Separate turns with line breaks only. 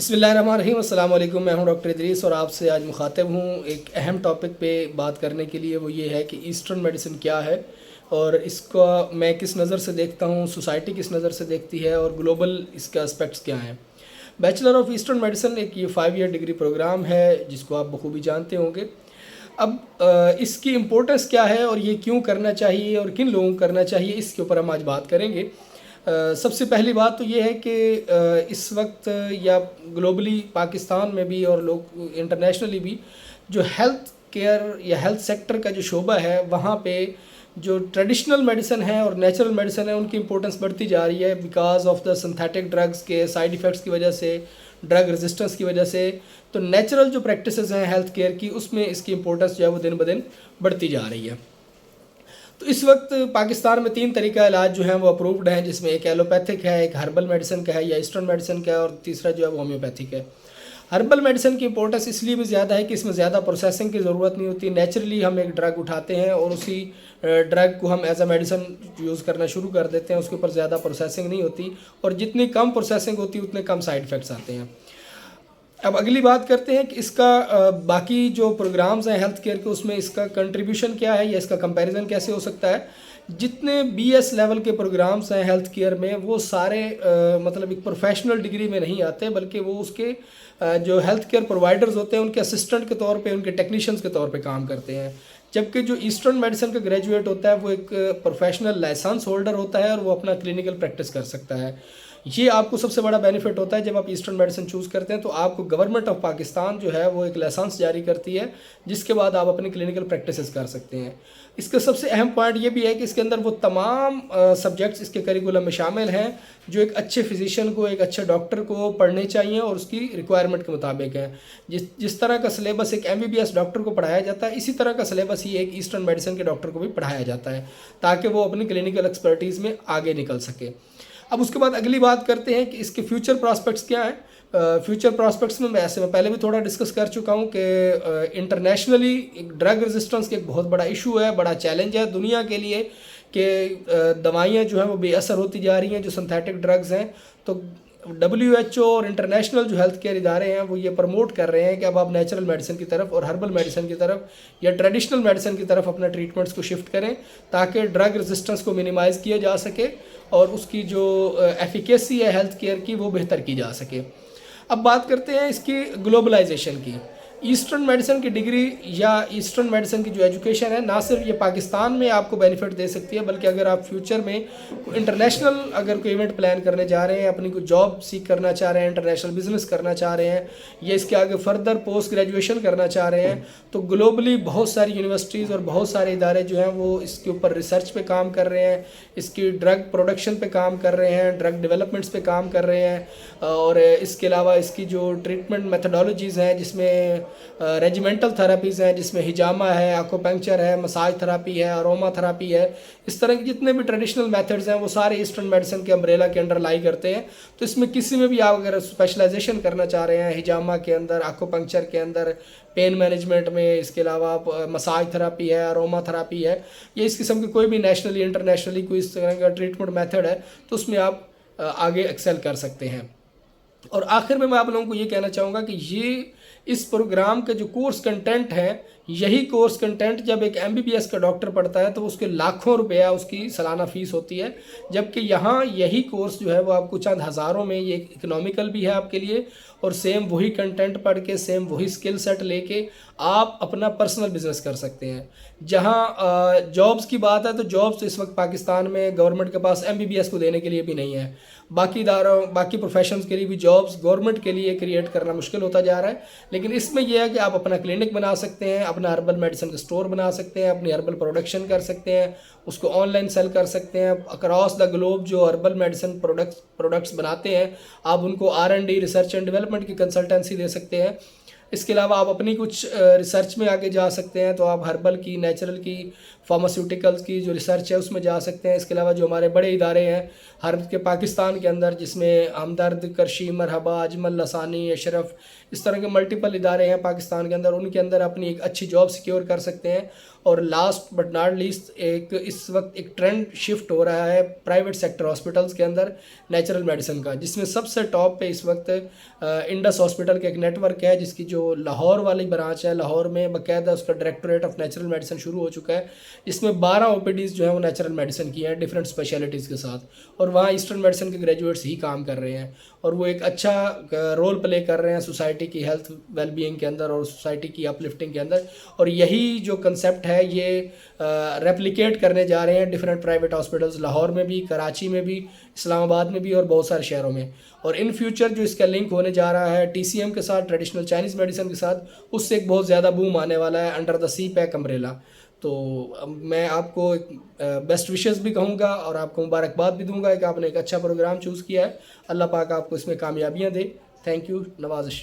بسم اللہ الرحمن الرحیم. السلام علیکم. میں ہوں ڈاکٹر ادریس اور آپ سے آج مخاطب ہوں ایک اہم ٹاپک پہ بات کرنے کے لیے. وہ یہ ہے کہ ایسٹرن میڈیسن کیا ہے اور اس کا میں کس نظر سے دیکھتا ہوں, سوسائٹی کس نظر سے دیکھتی ہے اور گلوبل اس کے اسپیکٹس کیا ہیں. بیچلر آف ایسٹرن میڈیسن ایک یہ 5 ایئر ڈگری پروگرام ہے جس کو آپ بخوبی جانتے ہوں گے. اب اس کی امپورٹنس کیا ہے اور یہ کیوں کرنا چاہیے اور کن لوگوں کو کرنا چاہیے, اس کے اوپر ہم آج بات کریں گے. سب سے پہلی بات تو یہ ہے کہ اس وقت یا گلوبلی پاکستان میں بھی اور لوگ انٹرنیشنلی بھی جو ہیلتھ کیئر یا ہیلتھ سیکٹر کا جو شعبہ ہے وہاں پہ جو ٹریڈیشنل میڈیسن ہے اور نیچرل میڈیسن ہے ان کی امپورٹنس بڑھتی جا رہی ہے because of the synthetic drugs کے سائیڈ ایفیکٹس کی وجہ سے, ڈرگ ریزسٹنس کی وجہ سے. تو نیچرل جو پریکٹسز ہیں ہیلتھ کیئر کی اس میں اس کی امپورٹنس جو ہے وہ دن بدن بڑھتی جا رہی ہے. تو اس وقت پاکستان میں 3 طریقہ علاج جو ہیں وہ اپرووڈ ہیں, جس میں ایک ایلوپیتھک ہے, ایک ہربل میڈیسن کا ہے یا ایسٹرن میڈیسن کا ہے, اور تیسرا جو ہے وہ ہومیوپیتھک ہے. ہربل میڈیسن کی امپورٹنس اس لیے بھی زیادہ ہے کہ اس میں زیادہ پروسیسنگ کی ضرورت نہیں ہوتی. نیچرلی ہم ایک ڈرگ اٹھاتے ہیں اور اسی ڈرگ کو ہم ایز اے میڈیسن یوز کرنا شروع کر دیتے ہیں. اس کے اوپر زیادہ پروسیسنگ نہیں ہوتی اور جتنی کم پروسیسنگ ہوتی ہے اتنے کم سائیڈ ایفیکٹس آتے ہیں. اب اگلی بات کرتے ہیں کہ اس کا باقی جو پروگرامز ہیں ہیلتھ کیئر کے اس میں اس کا کنٹریبیوشن کیا ہے یا اس کا کمپیریزن کیسے ہو سکتا ہے. جتنے بی ایس لیول کے پروگرامز ہیں ہیلتھ کیئر میں وہ سارے مطلب ایک پروفیشنل ڈگری میں نہیں آتے, بلکہ وہ اس کے جو ہیلتھ کیئر پرووائڈرز ہوتے ہیں ان کے اسسٹنٹ کے طور پہ, ان کے ٹیکنیشینز کے طور پہ کام کرتے ہیں. جبکہ جو ایسٹرن میڈیسن کا گریجویٹ ہوتا ہے وہ ایک پروفیشنل لائسنس ہولڈر ہوتا ہے اور وہ اپنا کلینکل پریکٹس کر سکتا ہے. یہ آپ کو سب سے بڑا بینیفٹ ہوتا ہے جب آپ ایسٹرن میڈیسن چوز کرتے ہیں, تو آپ کو گورنمنٹ آف پاکستان جو ہے وہ ایک لائسنس جاری کرتی ہے جس کے بعد آپ اپنی کلینکل پریکٹسز کر سکتے ہیں. اس کا سب سے اہم پوائنٹ یہ بھی ہے کہ اس کے اندر وہ تمام سبجیکٹس اس کے کریکولم میں شامل ہیں جو ایک اچھے فزیشین کو, ایک اچھے ڈاکٹر کو پڑھنے چاہیے اور اس کی ریکوائرمنٹ کے مطابق ہیں. جس طرح کا سلیبس ایک MBBS ڈاکٹر کو پڑھایا جاتا ہے اسی طرح کا سلیبس ہی ایک ایسٹرن میڈیسن کے ڈاکٹر کو بھی پڑھایا جاتا ہے تاکہ وہ اپنی کلینکل ایکسپرٹیز میں آگے نکل سکے. اب اس کے بعد اگلی بات کرتے ہیں کہ اس کے فیوچر پراسپیکٹس کیا ہیں. فیوچر پراسپیکٹس میں ایسے میں پہلے بھی تھوڑا ڈسکس کر چکا ہوں کہ انٹرنیشنلی ایک ڈرگ ریزسٹنس کے ایک بہت بڑا ایشو ہے, بڑا چیلنج ہے دنیا کے لیے کہ دوائیاں جو ہیں وہ بے اثر ہوتی جا رہی ہیں جو سنتھیٹک ڈرگز ہیں. تو WHO اور انٹرنیشنل جو ہیلتھ کیئر ادارے ہیں وہ یہ پروموٹ کر رہے ہیں کہ اب آپ نیچرل میڈیسن کی طرف اور ہربل میڈیسن کی طرف یا ٹریڈیشنل میڈیسن کی طرف اپنا ٹریٹمنٹس کو شفٹ کریں تاکہ ڈرگ ریزسٹنس کو منیمائز کیا جا سکے اور اس کی جو ایفیکیسی ہے ہیلتھ کیئر کی وہ بہتر کی جا سکے. اب بات کرتے ہیں اس کی گلوبلائزیشن کی. ایسٹرن میڈیسن کی ڈگری یا ایسٹرن میڈیسن کی جو ایجوکیشن ہے نہ صرف یہ پاکستان میں آپ کو بینیفٹ دے سکتی ہے, بلکہ اگر آپ فیوچر میں انٹرنیشنل اگر کوئی ایونٹ پلان کرنے جا رہے ہیں, اپنی کوئی جاب سیکھ کرنا چاہ رہے ہیں, انٹرنیشنل بزنس کرنا چاہ رہے ہیں یا اس کے آگے فردر پوسٹ گریجویشن کرنا چاہ رہے ہیں, تو گلوبلی بہت ساری یونیورسٹیز اور بہت سارے ادارے جو ہیں وہ اس کے اوپر ریسرچ پہ کام کر رہے ہیں, اس کی ڈرگ پروڈکشن پہ کام کر رہے ہیں, ڈرگ ڈیولپمنٹس پہ کام کر رہے ہیں. اور اس کے علاوہ اس کی جو ٹریٹمنٹ میتھڈالوجیز ہیں جس میں ریجیمنٹل تھراپیز ہیں, جس میں ہجامہ ہے, آکوپنکچر ہے, مساج تھراپی ہے, اروما تھراپی ہے, اس طرح کے جتنے بھی ٹریڈیشنل میتھڈز ہیں وہ سارے ایسٹرن میڈیسن کے امبریلا کے انڈر لائی کرتے ہیں. تو اس میں کسی میں بھی آپ اگر اسپیشلائزیشن کرنا چاہ رہے ہیں ہجامہ کے اندر, آکوپنکچر کے اندر, پین مینجمنٹ میں, اس کے علاوہ مساج تھراپی ہے, اروما تھراپی ہے, یا اس قسم کی کوئی بھی نیشنلی انٹرنیشنلی کوئی اس طرح کا ٹریٹمنٹ میتھڈ ہے, تو اس میں آپ آگے ایکسل کر سکتے ہیں. اور آخر میں آپ لوگوں کو یہ کہنا چاہوں گا کہ یہ اس پروگرام کا جو کورس کنٹینٹ ہے, یہی کورس کنٹینٹ جب ایک MBBS کا ڈاکٹر پڑھتا ہے تو اس کے لاکھوں روپیہ اس کی سالانہ فیس ہوتی ہے, جبکہ یہاں یہی کورس جو ہے وہ آپ کو چند ہزاروں میں یہ اکنامیکل بھی ہے آپ کے لیے, اور سیم وہی کنٹینٹ پڑھ کے سیم وہی سکل سیٹ لے کے آپ اپنا پرسنل بزنس کر سکتے ہیں. جہاں جابس کی بات ہے تو جابس تو اس وقت پاکستان میں گورنمنٹ کے پاس MBBS کو دینے کے لیے بھی نہیں ہے. باقی اداروں باقی پروفیشنز کے لیے بھی جابس گورنمنٹ کے لیے کریٹ کرنا مشکل ہوتا جا رہا ہے, لیکن اس میں یہ ہے کہ آپ اپنا کلینک بنا سکتے ہیں, اپنا ہربل میڈیسن کا اسٹور بنا سکتے ہیں, اپنی ہربل پروڈکشن کر سکتے ہیں, اس کو آن لائن سیل کر سکتے ہیں. اکراس دا گلوب جو ہربل میڈیسن پروڈکٹس بناتے ہیں آپ ان کو R&D ریسرچ اینڈ ڈیولپمنٹ کی کنسلٹنسی دے سکتے ہیں. اس کے علاوہ آپ اپنی کچھ ریسرچ میں آگے جا سکتے ہیں, تو آپ ہربل کی, نیچرل کی, فارماسیوٹیکلز کی جو ریسرچ ہے اس میں جا سکتے ہیں. اس کے علاوہ جو ہمارے بڑے ادارے ہیں ہرب کے پاکستان کے اندر, جس میں ہمدرد, کرشی, مرحبا, اجمل, لسانی, اشرف, اس طرح کے ملٹیپل ادارے ہیں پاکستان کے اندر, ان کے اندر اپنی ایک اچھی جاب سیکیور کر سکتے ہیں اور لاسٹ بٹ ناٹ لیسٹ ایک اس وقت ایک ٹرینڈ شفٹ ہو رہا ہے پرائیویٹ سیکٹر ہاسپٹلس کے اندر نیچرل میڈیسن کا، جس میں سب سے ٹاپ پہ اس وقت انڈس ہاسپٹل کا ایک نیٹ ورک ہے، جس کی جو لاہور والی برانچ ہے، لاہور میں باقاعدہ اس کا ڈائریکٹوریٹ آف نیچرل میڈیسن شروع ہو چکا ہے، جس میں 12 او پی ڈیز جو ہیں وہ نیچرل میڈیسن کی ہیں ڈفرینٹ اسپیشلٹیز کے ساتھ، اور وہاں ایسٹرن میڈیسن کے گریجویٹس ہی کام کر رہے ہیں، اور وہ ایک اچھا رول پلے کر رہے ہیں سوسائٹی کی ہیلتھ ویل بینگ کے اندر اور سوسائٹی کی اپ لفٹنگ کے اندر، اور یہی جو کنسیپٹ ہے یہ ریپلیکیٹ کرنے جا رہے ہیں ڈفرینٹ پرائیویٹ ہاسپٹلز، لاہور میں بھی، کراچی میں بھی، اسلام آباد میں بھی، اور بہت سارے شہروں میں، اور ان فیوچر جو اس کا لنک ہونے جا رہا ہے ٹی سی ایم کے ساتھ، ٹریڈیشنل چائنیز میڈیسن کے ساتھ، اس سے ایک بہت زیادہ بوم آنے والا ہے under the sea pack umbrella. تو میں آپ کو بیسٹ وشز بھی کہوں گا اور آپ کو مبارکباد بھی دوں گا کہ آپ نے ایک اچھا پروگرام چوز کیا ہے، اللہ پاک آپ کو اس میں کامیابیاں دے۔ تھینک یو، نوازش۔